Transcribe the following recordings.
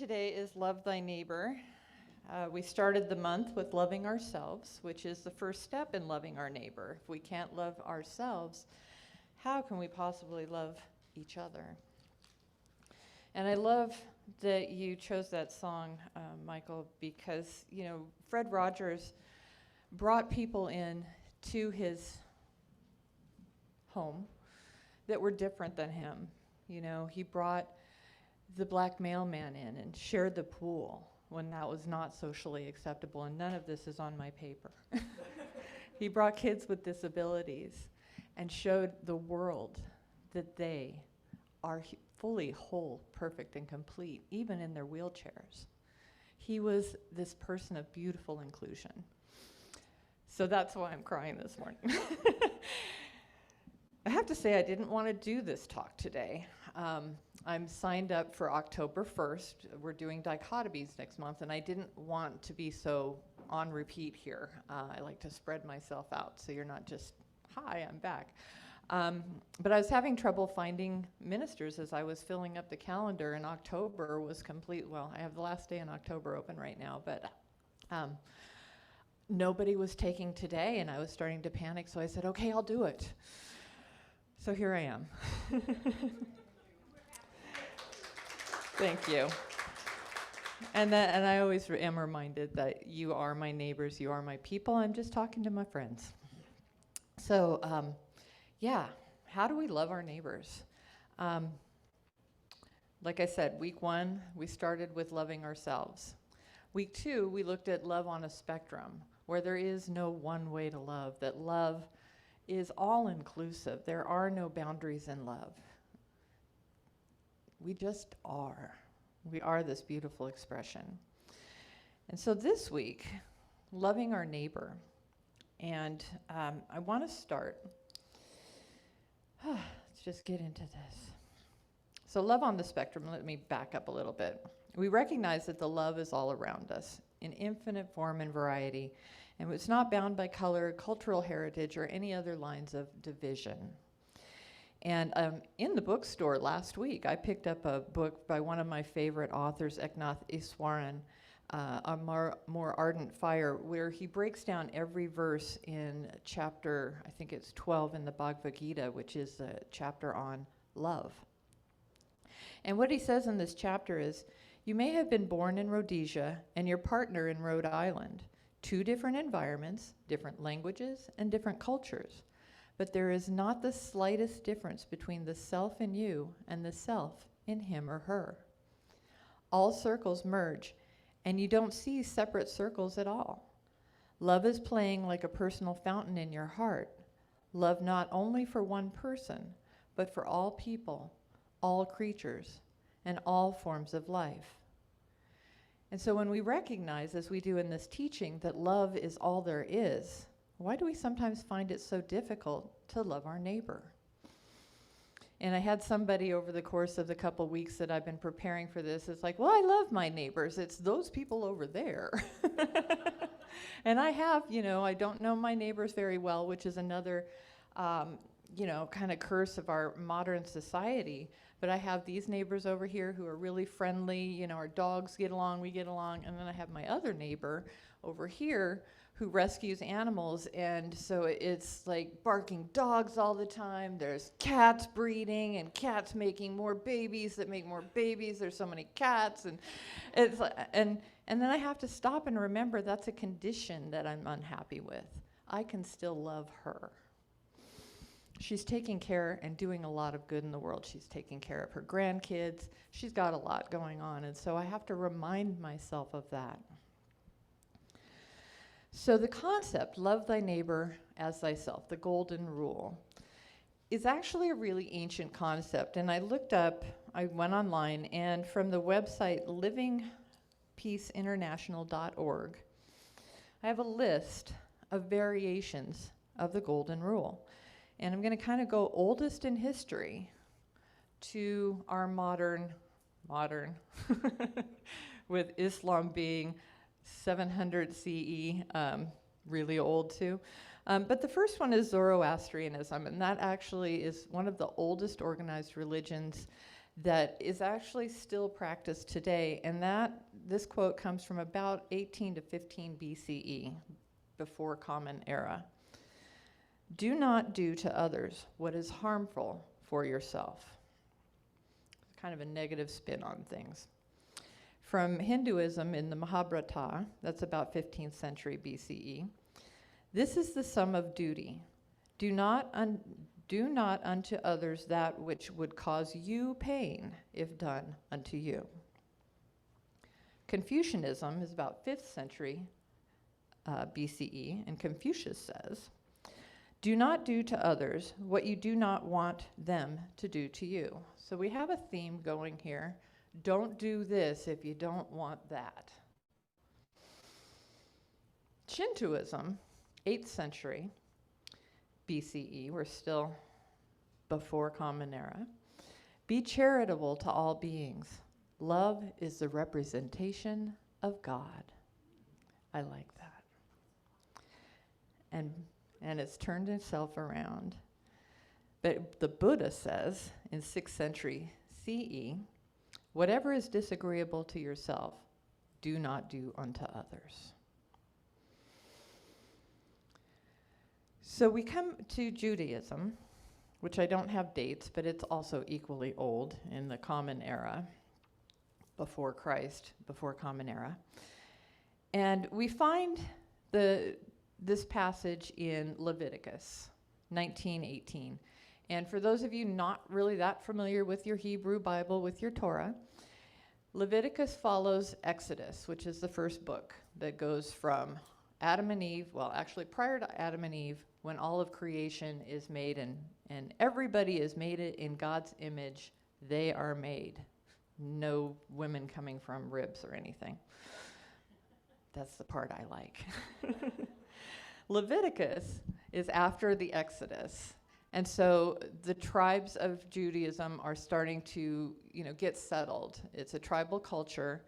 Today is Love Thy Neighbor. We started the month with loving ourselves, which is the first step in loving our neighbor. If we can't love ourselves, how can we possibly love each other? And I love that you chose that song, Michael, because, you know, Fred Rogers brought people in to his home that were different than him. You know, he brought the black mailman in and shared the pool when that was not socially acceptable, and none of this is on my paper. He brought kids with disabilities and showed the world that they are fully whole, perfect, and complete, even in their wheelchairs. He was this person of beautiful inclusion. So that's why I'm crying this morning. I have to say I didn't want to do this talk today. I'm signed up for October 1st. We're doing dichotomies next month, and I didn't want to be so on repeat here. I like to spread myself out so you're not just, hi, I'm back. But I was having trouble finding ministers as I was filling up the calendar, and October was complete. Well, I have the last day in October open right now, but nobody was taking today, and I was starting to panic, so I said, okay, I'll do it. So here I am. Thank you. And I always am reminded that you are my neighbors, you are my people. I'm just talking to my friends. So, yeah, how do we love our neighbors? Like I said, week 1, we started with loving ourselves. Week 2, we looked at love on a spectrum, where there is no one way to love, that love is all-inclusive. There are no boundaries in love. We just are. We are this beautiful expression. And so this week, loving our neighbor. And I want to start. Let's just get into this. So love on the spectrum, let me back up a little bit. We recognize that the love is all around us in infinite form and variety. And it's not bound by color, cultural heritage, or any other lines of division. And in the bookstore last week, I picked up a book by one of my favorite authors, Eknath Easwaran, A More Ardent Fire, where he breaks down every verse in chapter, I think it's 12 in the Bhagavad Gita, which is the chapter on love. And what he says in this chapter is, you may have been born in Rhodesia and your partner in Rhode Island, 2 different environments, different languages, and different cultures. But there is not the slightest difference between the self in you and the self in him or her. All circles merge, and you don't see separate circles at all. Love is playing like a personal fountain in your heart. Love not only for one person, but for all people, all creatures, and all forms of life. And so when we recognize, as we do in this teaching, that love is all there is, why do we sometimes find it so difficult to love our neighbor? And I had somebody over the course of the couple weeks that I've been preparing for this, it's like, well, I love my neighbors. It's those people over there. And I have, you know, I don't know my neighbors very well, which is another, you know, kind of curse of our modern society. But I have these neighbors over here who are really friendly. You know, our dogs get along, we get along. And then I have my other neighbor over here who rescues animals, and so it's like barking dogs all the time. There's cats breeding and cats making more babies that make more babies. There's so many cats, and it's and then I have to stop and remember that's a condition that I'm unhappy with. I can still love her. She's taking care and doing a lot of good in the world. She's taking care of her grandkids. She's got a lot going on, and so I have to remind myself of that. So the concept, love thy neighbor as thyself, the golden rule, is actually a really ancient concept. And I looked up, I went online, and from the website livingpeaceinternational.org, I have a list of variations of the golden rule. And I'm going to kind of go oldest in history to our modern, with Islam being 700 CE, really old too. But the first one is Zoroastrianism, and that actually is one of the oldest organized religions that is actually still practiced today. And this quote comes from about 18 to 15 BCE, before Common Era. Do not do to others what is harmful for yourself. Kind of a negative spin on things. From Hinduism in the Mahabharata, that's about 15th century BCE. This is the sum of duty. Do not unto others that which would cause you pain if done unto you. Confucianism is about 5th century BCE, and Confucius says, do not do to others what you do not want them to do to you. So we have a theme going here. Don't do this if you don't want that. Shintoism, 8th century BCE, we're still before Common Era. Be charitable to all beings. Love is the representation of God. I like that. And it's turned itself around. But the Buddha says in 6th century CE, whatever is disagreeable to yourself, do not do unto others. So we come to Judaism, which I don't have dates, but it's also equally old in the Common Era, before Christ, before Common Era. And we find this passage in Leviticus 19:18. And for those of you not really that familiar with your Hebrew Bible, with your Torah, Leviticus follows Exodus, which is the first book that goes from Adam and Eve, well, actually prior to Adam and Eve, when all of creation is made and everybody is made in God's image, they are made. No women coming from ribs or anything. That's the part I like. Leviticus is after the Exodus. And so the tribes of Judaism are starting to, get settled. It's a tribal culture.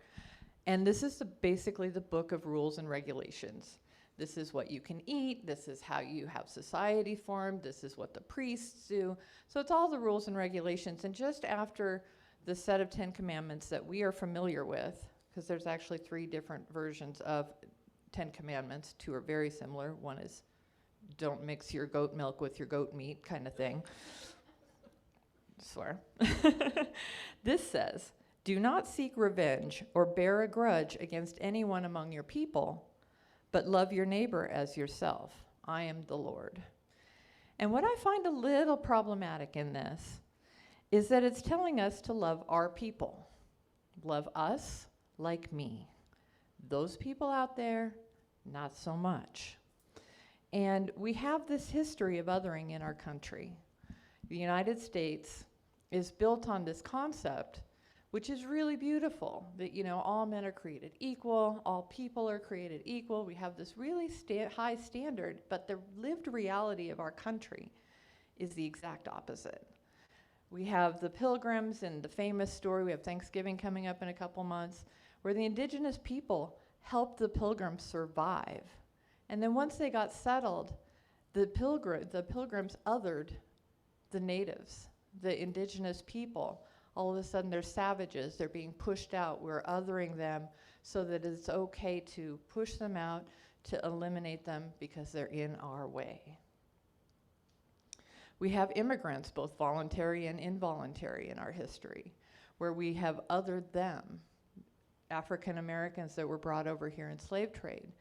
And this is basically the book of rules and regulations. This is what you can eat. This is how you have society formed. This is what the priests do. So it's all the rules and regulations. And just after the set of 10 Commandments that we are familiar with, because there's actually 3 different versions of 10 Commandments. 2 are very similar. One is don't mix your goat milk with your goat meat kind of thing. Swear. This says, do not seek revenge or bear a grudge against anyone among your people, but love your neighbor as yourself. I am the Lord. And what I find a little problematic in this is that it's telling us to love our people. Love us like me. Those people out there, not so much. And we have this history of othering in our country. The United States is built on this concept, which is really beautiful, that, all men are created equal, all people are created equal. We have this really high standard, but the lived reality of our country is the exact opposite. We have the Pilgrims and the famous story, we have Thanksgiving coming up in a couple months, where the indigenous people helped the Pilgrims survive. And then once they got settled, the Pilgrims othered the natives, the indigenous people. All of a sudden they're savages, they're being pushed out, we're othering them so that it's okay to push them out, to eliminate them because they're in our way. We have immigrants, both voluntary and involuntary in our history, where we have othered them. African Americans that were brought over here in slave trade.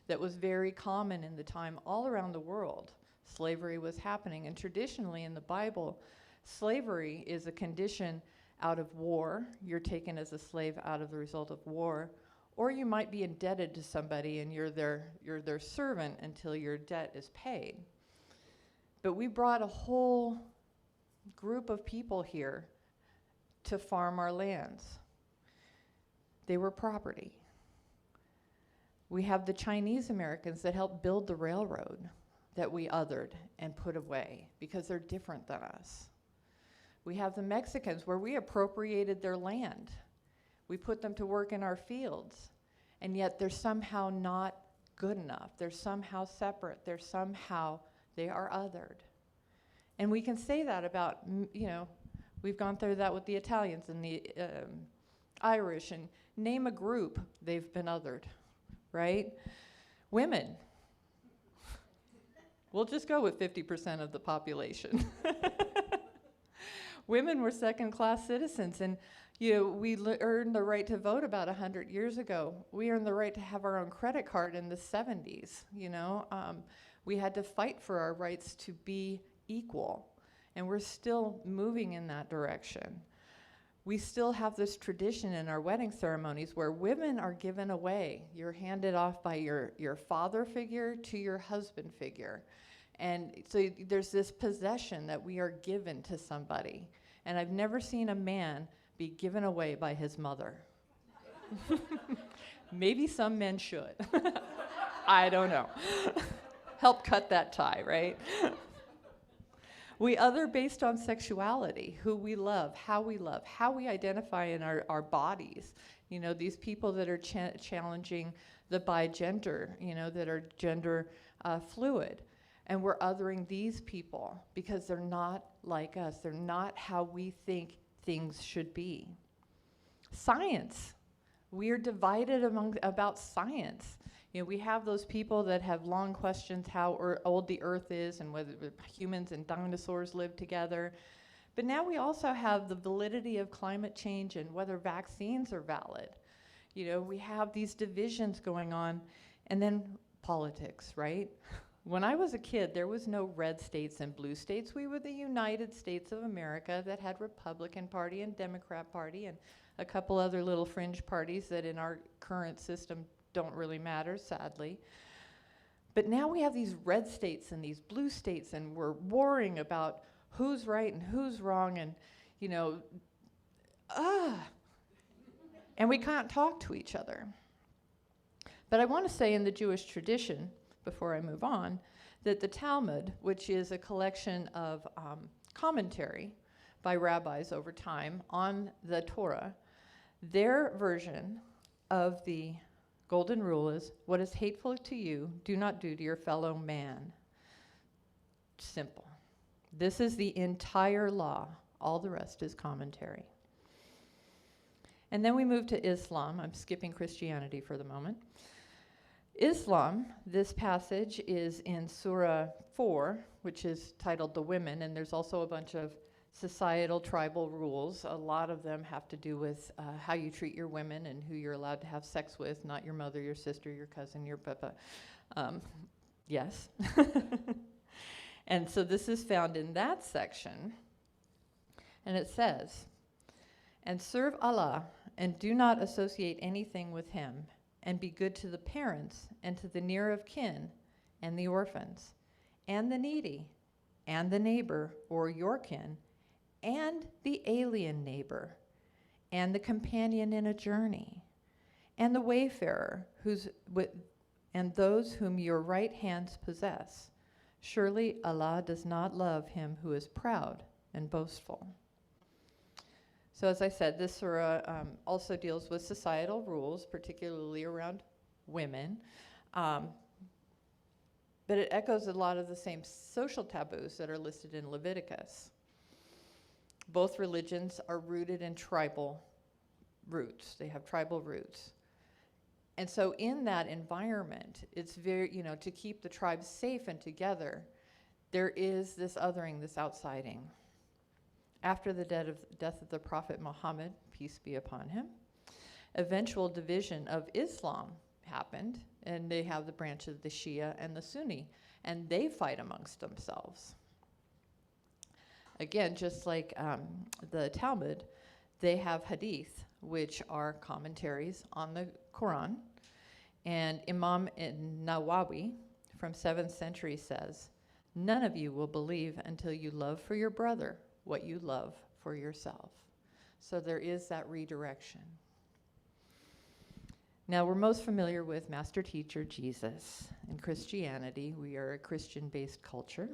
That was very common in the time all around the world. Slavery was happening, and traditionally in the Bible, slavery is a condition out of war. You're taken as a slave out of the result of war, or you might be indebted to somebody and you're their servant until your debt is paid. But we brought a whole group of people here to farm our lands. They were property. We have the Chinese Americans that helped build the railroad that we othered and put away because they're different than us. We have the Mexicans where we appropriated their land. We put them to work in our fields, and yet they're somehow not good enough. They're somehow separate. They are othered. And we can say that about, We've gone through that with the Italians and the Irish, and name a group, they've been othered, right? Women. We'll just go with 50% of the population. Women were second-class citizens, and we earned the right to vote about 100 years ago. We earned the right to have our own credit card in the 70s. We had to fight for our rights to be equal, and we're still moving in that direction. We still have this tradition in our wedding ceremonies where women are given away. You're handed off by your father figure to your husband figure. And so there's this possession that we are given to somebody. And I've never seen a man be given away by his mother. Maybe some men should. I don't know. Help cut that tie, right? We other based on sexuality, who we love, how we identify in our bodies. These people that are challenging the bigender, that are gender fluid. And we're othering these people because they're not like us. They're not how we think things should be. Science. We are divided about science. We have those people that have long questions how old the Earth is and whether humans and dinosaurs live together. But now we also have the validity of climate change and whether vaccines are valid. We have these divisions going on. And then politics, right? When I was a kid, there was no red states and blue states. We were the United States of America that had Republican Party and Democrat Party and a couple other little fringe parties that in our current system don't really matter, sadly. But now we have these red states and these blue states, and we're warring about who's right and who's wrong, and and we can't talk to each other. But I want to say in the Jewish tradition, before I move on, that the Talmud, which is a collection of commentary by rabbis over time on the Torah, their version of the golden rule is, what is hateful to you, do not do to your fellow man. Simple. This is the entire law. All the rest is commentary. And then we move to Islam. I'm skipping Christianity for the moment. Islam, this passage is in Surah 4, which is titled The Women, and there's also a bunch of societal tribal rules. A lot of them have to do with how you treat your women and who you're allowed to have sex with, not your mother, your sister, your cousin, your papa. Yes. And so this is found in that section, and it says, and serve Allah, and do not associate anything with him, and be good to the parents, and to the near of kin, and the orphans, and the needy, and the neighbor, or your kin, and the alien neighbor, and the companion in a journey, and the wayfarer, and those whom your right hands possess. Surely Allah does not love him who is proud and boastful. So as I said, this surah also deals with societal rules, particularly around women. But it echoes a lot of the same social taboos that are listed in Leviticus. Both religions are rooted in tribal roots. They have tribal roots. And so in that environment, it's very, to keep the tribes safe and together, there is this othering, this outsiding. After the death of the Prophet Muhammad, peace be upon him, eventual division of Islam happened, and they have the branch of the Shia and the Sunni, and they fight amongst themselves. Again, just like the Talmud, they have hadith, which are commentaries on the Quran, and Imam Nawawi from 7th century says, none of you will believe until you love for your brother what you love for yourself. So there is that redirection. Now, we're most familiar with Master Teacher Jesus. In Christianity, we are a Christian-based culture.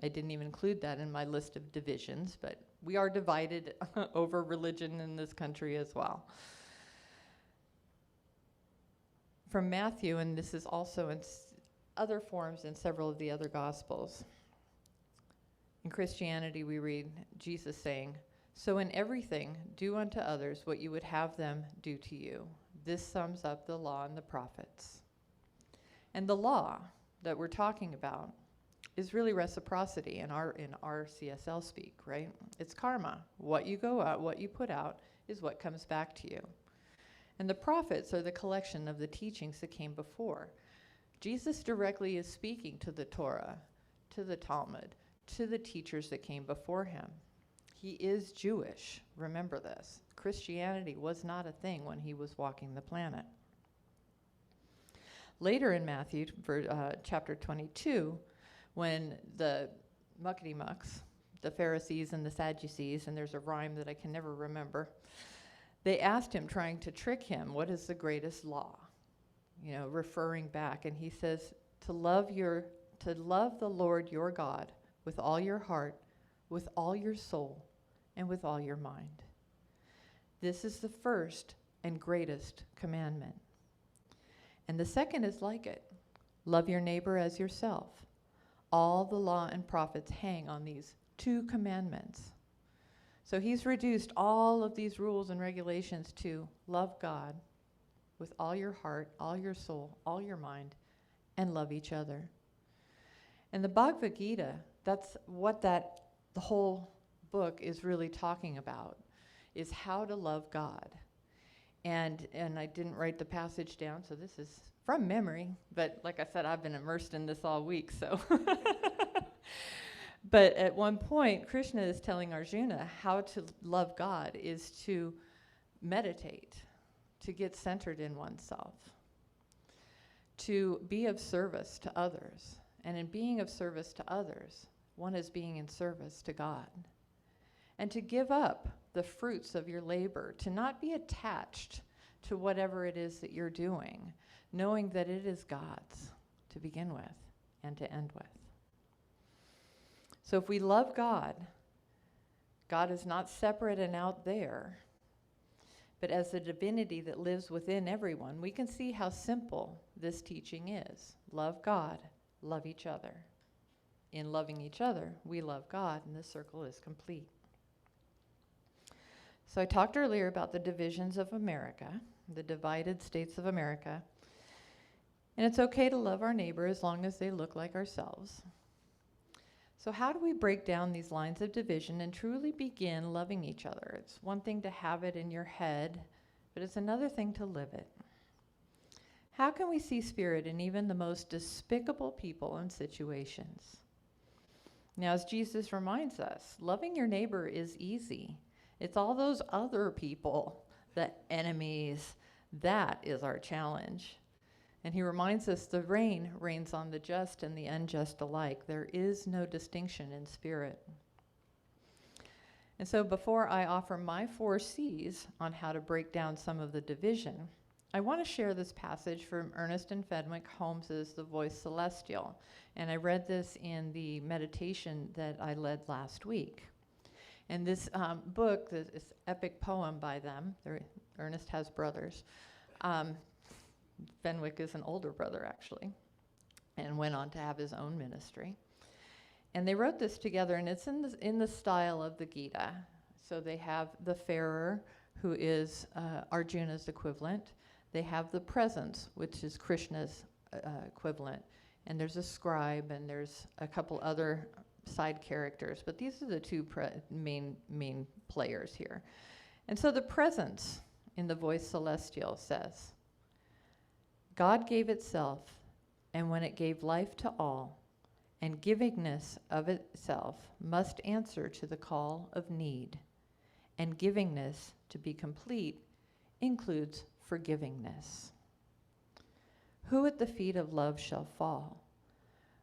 I didn't even include that in my list of divisions, but we are divided over religion in this country as well. From Matthew, and this is also in other forms in several of the other Gospels. In Christianity, we read Jesus saying, So in everything, do unto others what you would have them do to you. This sums up the law and the prophets. And the law that we're talking about is really reciprocity in our CSL speak, right? It's karma. What you go out, what you put out is what comes back to you. And the prophets are the collection of the teachings that came before. Jesus directly is speaking to the Torah, to the Talmud, to the teachers that came before him. He is Jewish. Remember this. Christianity was not a thing when he was walking the planet. Later in Matthew, chapter 22, when the muckety-mucks, the Pharisees and the Sadducees, and there's a rhyme that I can never remember, they asked him, trying to trick him, what is the greatest law? You know, referring back. And he says, to love the Lord your God with all your heart, with all your soul, and with all your mind. This is the first and greatest commandment. And the second is like it. Love your neighbor as yourself. All the law and prophets hang on these two commandments. So he's reduced all of these rules and regulations to love God with all your heart, all your soul, all your mind, and love each other. And the Bhagavad Gita, that's what the whole book is really talking about, is how to love God. And I didn't write the passage down, so this is from memory, but like I said, I've been immersed in this all week, so. But at one point, Krishna is telling Arjuna how to love God is to meditate, to get centered in oneself, to be of service to others. And in being of service to others, one is being in service to God. And to give up the fruits of your labor, to not be attached to whatever it is that you're doing, knowing that it is God's to begin with and to end with. So if we love God, God is not separate and out there, but as the divinity that lives within everyone, we can see how simple this teaching is. Love God, love each other. In loving each other, we love God, and the circle is complete. So I talked earlier about the divisions of America, the divided states of America. And it's okay to love our neighbor as long as they look like ourselves. So how do we break down these lines of division and truly begin loving each other? It's one thing to have it in your head, but it's another thing to live it. How can we see spirit in even the most despicable people and situations? Now, as Jesus reminds us, loving your neighbor is easy. It's all those other people, the enemies, that is our challenge. And he reminds us the rain rains on the just and the unjust alike. There is no distinction in spirit. And so before I offer my 4 C's on how to break down some of the division, I want to share this passage from Ernest and Fenwick Holmes's The Voice Celestial. And I read this in the meditation that I led last week. And this book, this epic poem by them, Ernest has brothers. Fenwick is an older brother, actually, and went on to have his own ministry. And they wrote this together, and it's in the style of the Gita. So they have the Fairer, who is Arjuna's equivalent. They have the Presence, which is Krishna's equivalent. And there's a scribe, and there's a couple other side characters. But these are the 2 main players here. And so the Presence in the Voice Celestial says, God gave itself, and when it gave life to all, and givingness of itself must answer to the call of need, and givingness, to be complete, includes forgivingness. Who at the feet of love shall fall?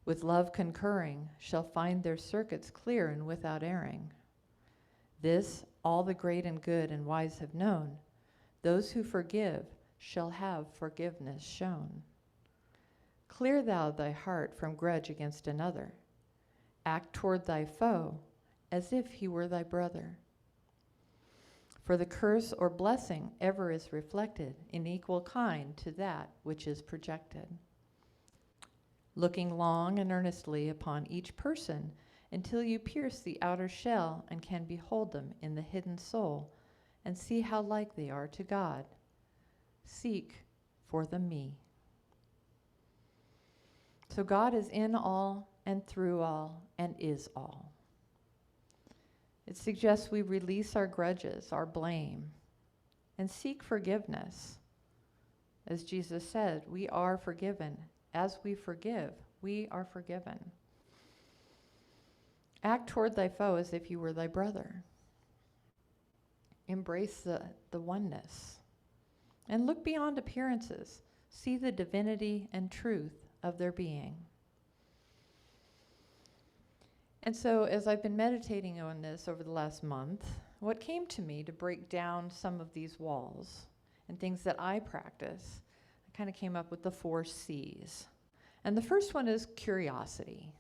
With love concurring, shall find their circuits clear and without erring. This all the great and good and wise have known. Those who forgive shall have forgiveness shown. Clear thou thy heart from grudge against another. Act toward thy foe as if he were thy brother. For the curse or blessing ever is reflected in equal kind to that which is projected. Looking long and earnestly upon each person until you pierce the outer shell and can behold them in the hidden soul and see how like they are to God. Seek for the me. So God is in all and through all and is all. It suggests we release our grudges, our blame, and seek forgiveness. As Jesus said, we are forgiven. As we forgive, we are forgiven. Act toward thy foe as if you were thy brother. Embrace the oneness. And look beyond appearances. See the divinity and truth of their being. And so as I've been meditating on this over the last month, what came to me to break down some of these walls and things that I practice, I kind of came up with the 4 C's. And the first one is curiosity.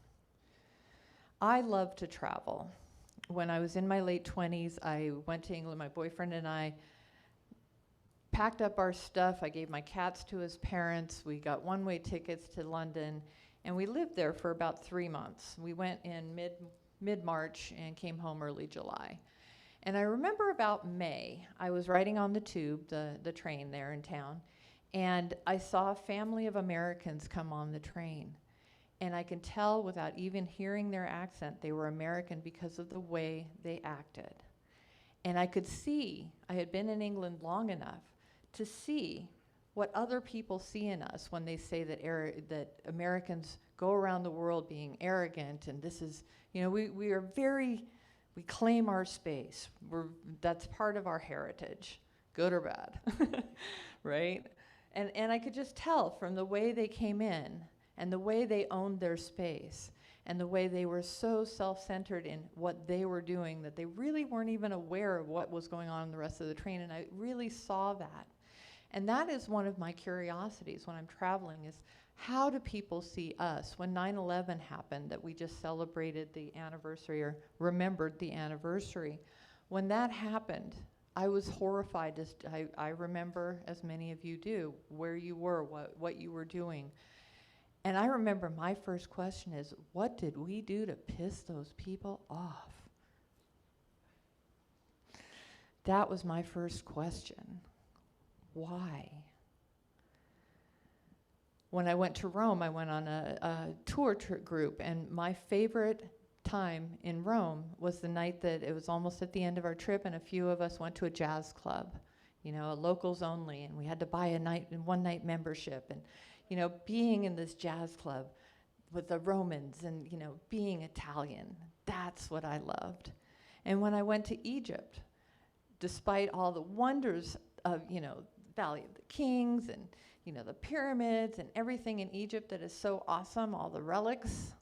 I love to travel. When I was in my late 20s, I went to England. My boyfriend and I packed up our stuff. I gave my cats to his parents. We got one-way tickets to London, and we lived there for about 3 months. We went in mid-March and came home early July. And I remember about May, I was riding on the tube, the train there in town, and I saw a family of Americans come on the train. And I can tell without even hearing their accent, they were American because of the way they acted. And I could see, I had been in England long enough to see what other people see in us when they say that Americans go around the world being arrogant, and this is, we are very, we claim our space. That's part of our heritage, good or bad, right? And I could just tell from the way they came in and the way they owned their space and the way they were so self-centered in what they were doing that they really weren't even aware of what was going on in the rest of the train, and I really saw that. And that is one of my curiosities when I'm traveling, is how do people see us? When 9/11 happened, that we just celebrated the anniversary or remembered the anniversary, when that happened, I was horrified. I remember, as many of you do, where you were, what you were doing. And I remember my first question is, what did we do to piss those people off? That was my first question. Why? When I went to Rome, I went on a tour group, and my favorite time in Rome was the night that it was almost at the end of our trip, and a few of us went to a jazz club, a locals only, and we had to buy a one-night membership, and being in this jazz club with the Romans and, being Italian, that's what I loved. And when I went to Egypt, despite all the wonders of, Valley of the Kings and, the pyramids and everything in Egypt that is so awesome, all the relics,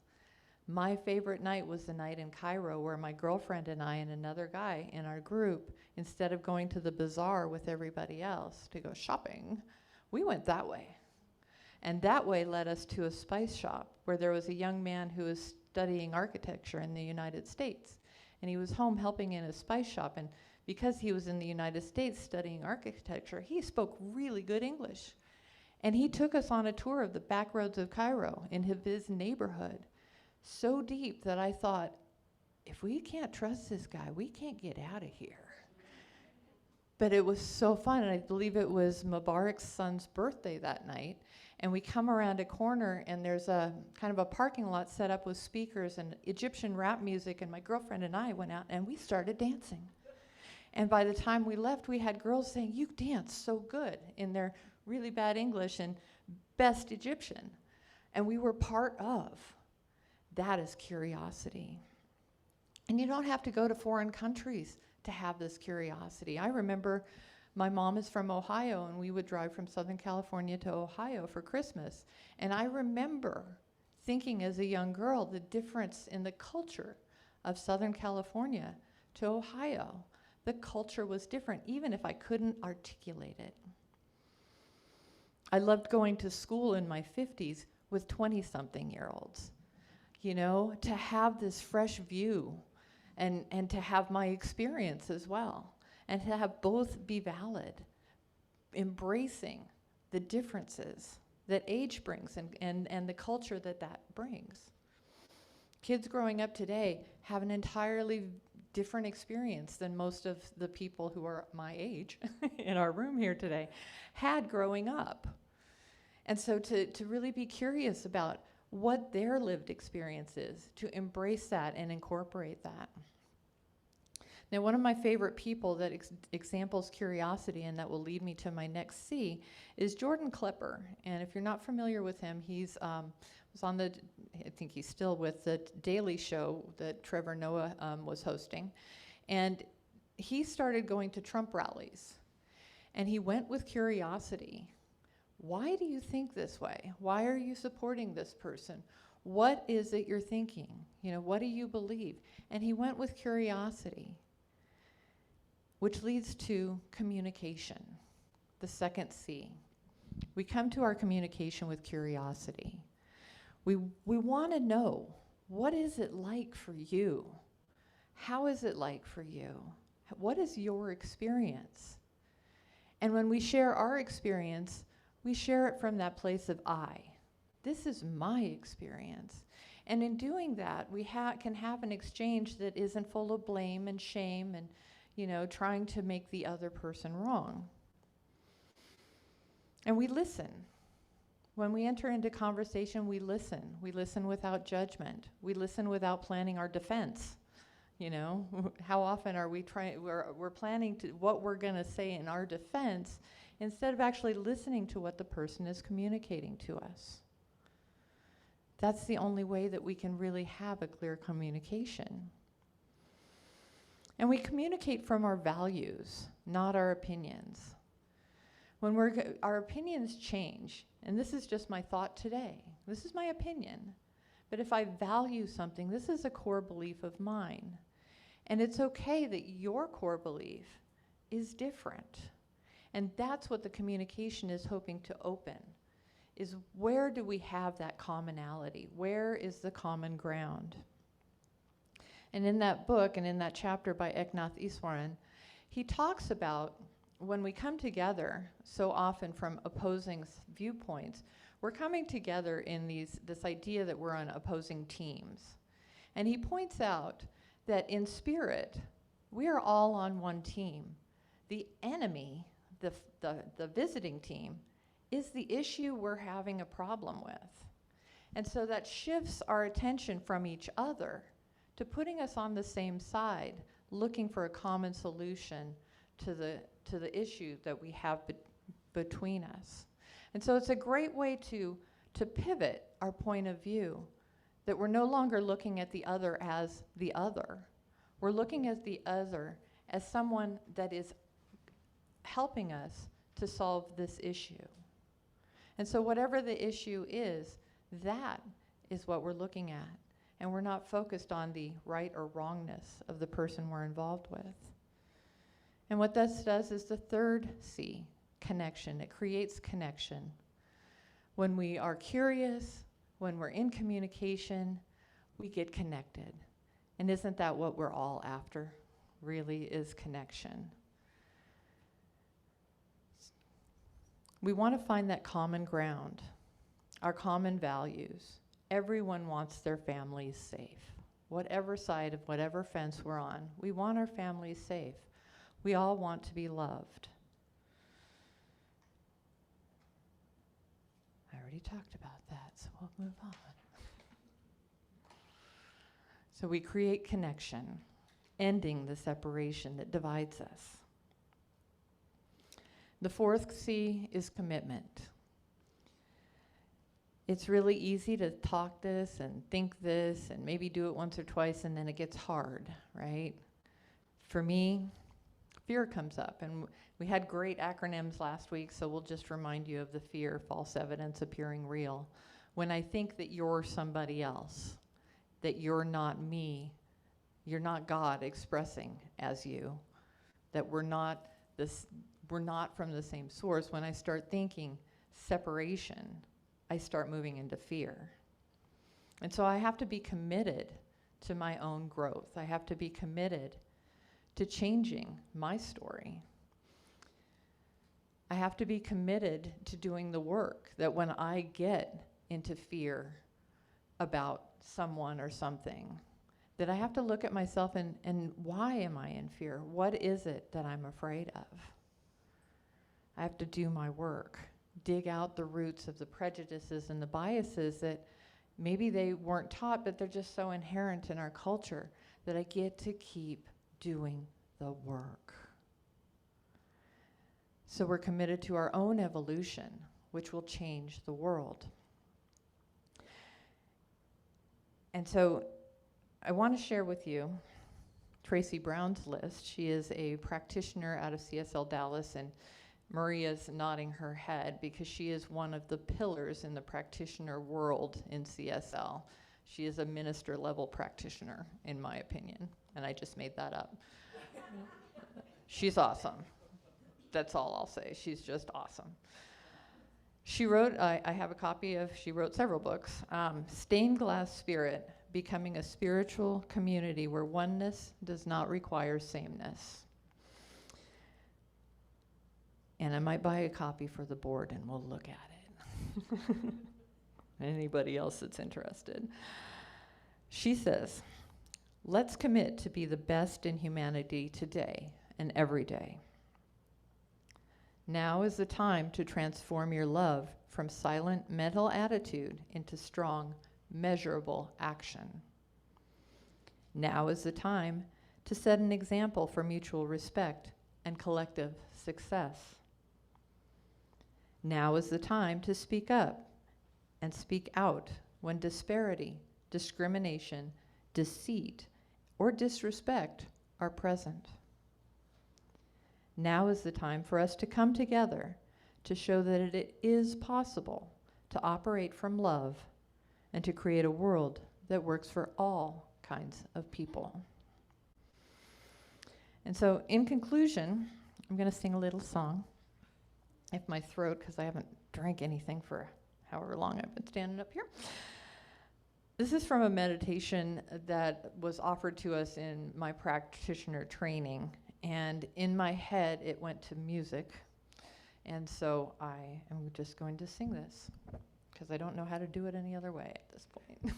my favorite night was the night in Cairo where my girlfriend and I and another guy in our group, instead of going to the bazaar with everybody else to go shopping, we went that way. And that way led us to a spice shop where there was a young man who was studying architecture in the United States. And he was home helping in a spice shop. And because he was in the United States studying architecture, he spoke really good English. And he took us on a tour of the back roads of Cairo in his neighborhood, so deep that I thought, if we can't trust this guy, we can't get out of here. But it was so fun, and I believe it was Mubarak's son's birthday that night. And we come around a corner, and there's a kind of a parking lot set up with speakers and Egyptian rap music, and my girlfriend and I went out, and we started dancing. And by the time we left, we had girls saying, "You dance so good," in their really bad English and best Egyptian. And we were part of. That is curiosity. And you don't have to go to foreign countries to have this curiosity. I remember my mom is from Ohio, and we would drive from Southern California to Ohio for Christmas. And I remember thinking as a young girl the difference in the culture of Southern California to Ohio. The culture was different, even if I couldn't articulate it. I loved going to school in my 50s with 20-something-year-olds, to have this fresh view and to have my experience as well, and to have both be valid, embracing the differences that age brings and the culture that brings. Kids growing up today have an entirely different experience than most of the people who are my age in our room here today had growing up. And so to really be curious about what their lived experience is, to embrace that and incorporate that. Now, one of my favorite people that examples curiosity, and that will lead me to my next C, is Jordan Klepper. And if you're not familiar with him, he's was on the, I think he's still with the Daily Show that Trevor Noah was hosting. And he started going to Trump rallies. And he went with curiosity. Why do you think this way? Why are you supporting this person? What is it you're thinking? You know, what do you believe? And he went with curiosity, which leads to communication, the second C. We come to our communication with curiosity. We want to know, what is it like for you? How is it like for you? What is your experience? And when we share our experience, we share it from that place of I. This is my experience. And in doing that, we can have an exchange that isn't full of blame and shame and, you know, trying to make the other person wrong. And we listen. When we enter into conversation, we listen. We listen without judgment. We listen without planning our defense. You know, how often are we we're planning to what we're going to say in our defense instead of actually listening to what the person is communicating to us. That's the only way that we can really have a clear communication. And we communicate from our values, not our opinions. When our opinions change, and this is just my thought today, this is my opinion, but if I value something, this is a core belief of mine. And it's okay that your core belief is different. And that's what the communication is hoping to open, is where do we have that commonality? Where is the common ground? And in that book and in that chapter by Eknath Easwaran, he talks about when we come together so often from opposing viewpoints, we're coming together in this idea that we're on opposing teams. And he points out that in spirit, we are all on one team. The enemy, the visiting team, is the issue we're having a problem with. And so that shifts our attention from each other to putting us on the same side, looking for a common solution to the issue that we have between us. And so it's a great way to pivot our point of view, that we're no longer looking at the other as the other. We're looking at the other as someone that is helping us to solve this issue. And so whatever the issue is, that is what we're looking at. And we're not focused on the right or wrongness of the person we're involved with. And what this does is the third C, connection. It creates connection. When we are curious, when we're in communication, we get connected. And isn't that what we're all after, really, is connection? We want to find that common ground, our common values. Everyone wants their families safe. Whatever side of whatever fence we're on, we want our families safe. We all want to be loved. I already talked about that, so we'll move on. So we create connection, ending the separation that divides us. The fourth C is commitment. It's really easy to talk this and think this and maybe do it once or twice and then it gets hard, right? For me, fear comes up, and we had great acronyms last week, so we'll just remind you of the fear, false evidence appearing real. When I think that you're somebody else, that you're not me, you're not God expressing as you, that we're not from the same source. When I start thinking separation, I start moving into fear. And so I have to be committed to my own growth. I have to be committed to changing my story. I have to be committed to doing the work, that when I get into fear about someone or something, that I have to look at myself and why am I in fear? What is it that I'm afraid of? I have to do my work, dig out the roots of the prejudices and the biases that maybe they weren't taught, but they're just so inherent in our culture that I get to keep doing the work. So we're committed to our own evolution, which will change the world. And so I want to share with you Tracy Brown's list. She is a practitioner out of CSL Dallas, and Maria's nodding her head because she is one of the pillars in the practitioner world in CSL. She is a minister level practitioner, in my opinion, and I just made that up. She's awesome. That's all I'll say. She's just awesome. She wrote, I have a copy of, she wrote several books, Stained Glass Spirit, Becoming a Spiritual Community Where Oneness Does Not Require Sameness. And I might buy a copy for the board and we'll look at it. Anybody else that's interested. She says, let's commit to be the best in humanity today and every day. Now is the time to transform your love from silent mental attitude into strong, measurable action. Now is the time to set an example for mutual respect and collective success. Now is the time to speak up and speak out when disparity, discrimination, deceit, or disrespect are present. Now is the time for us to come together to show that it is possible to operate from love and to create a world that works for all kinds of people. And so, in conclusion, I'm going to sing a little song. If my throat, because I haven't drank anything for however long I've been standing up here. This is from a meditation that was offered to us in my practitioner training. And in my head, it went to music. And so I am just going to sing this, because I don't know how to do it any other way at this point.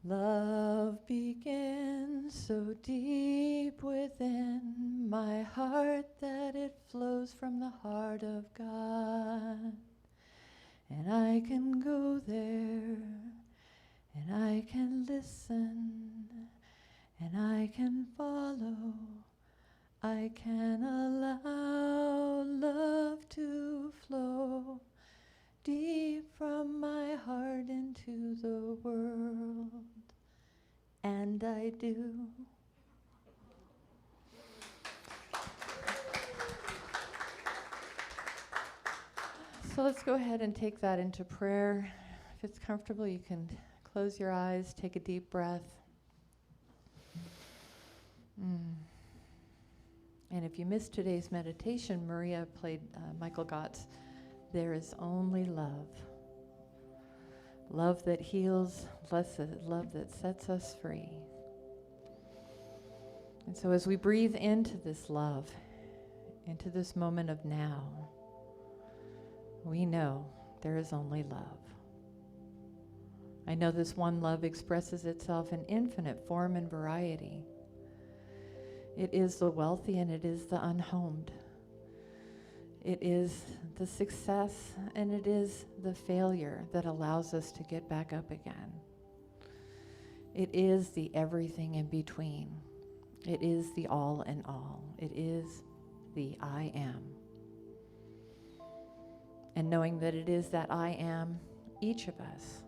Love begins so deep within my heart that it flows from the heart of God. And I can go there, and I can listen, and I can follow. I can allow love to flow deep from my heart into the world. And I do. So let's go ahead and take that into prayer. If it's comfortable, you can close your eyes, take a deep breath. And if you missed today's meditation, Maria played Michael Gott's There Is Only Love. Love that heals, love that sets us free. And so as we breathe into this love, into this moment of now, we know there is only love. I know this one love expresses itself in infinite form and variety. It is the wealthy and it is the unhomed. It is the success and it is the failure that allows us to get back up again. It is the everything in between. It is the all in all. It is the I am. And knowing that it is that I am, each of us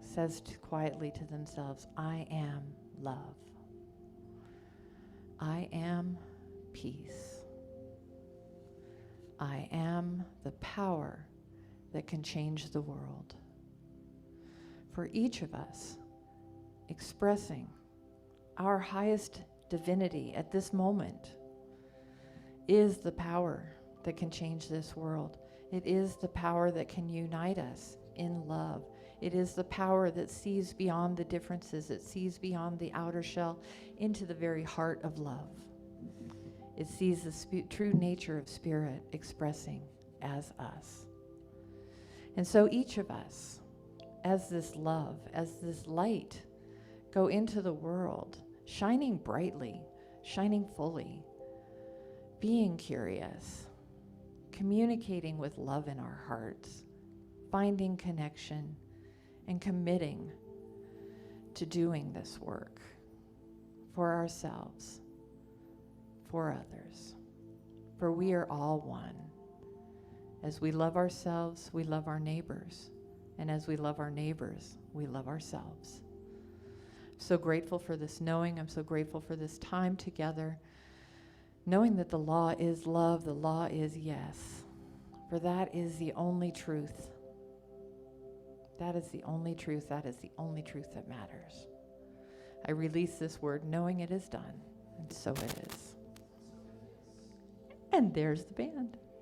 says quietly to themselves, I am love. I am peace. I am the power that can change the world. For each of us, expressing our highest divinity at this moment is the power that can change this world. It is the power that can unite us in love. It is the power that sees beyond the differences. It sees beyond the outer shell into the very heart of love. It sees the true nature of spirit expressing as us. And so each of us, as this love, as this light, go into the world, shining brightly, shining fully, being curious, communicating with love in our hearts, finding connection, and committing to doing this work for ourselves, for others. For we are all one. As we love ourselves, we love our neighbors. And as we love our neighbors, we love ourselves. So grateful for this knowing. I'm so grateful for this time together, knowing that the law is love, the law is yes. For that is the only truth. That is the only truth. That is the only truth that matters. I release this word knowing it is done, and so it is. And there's the band.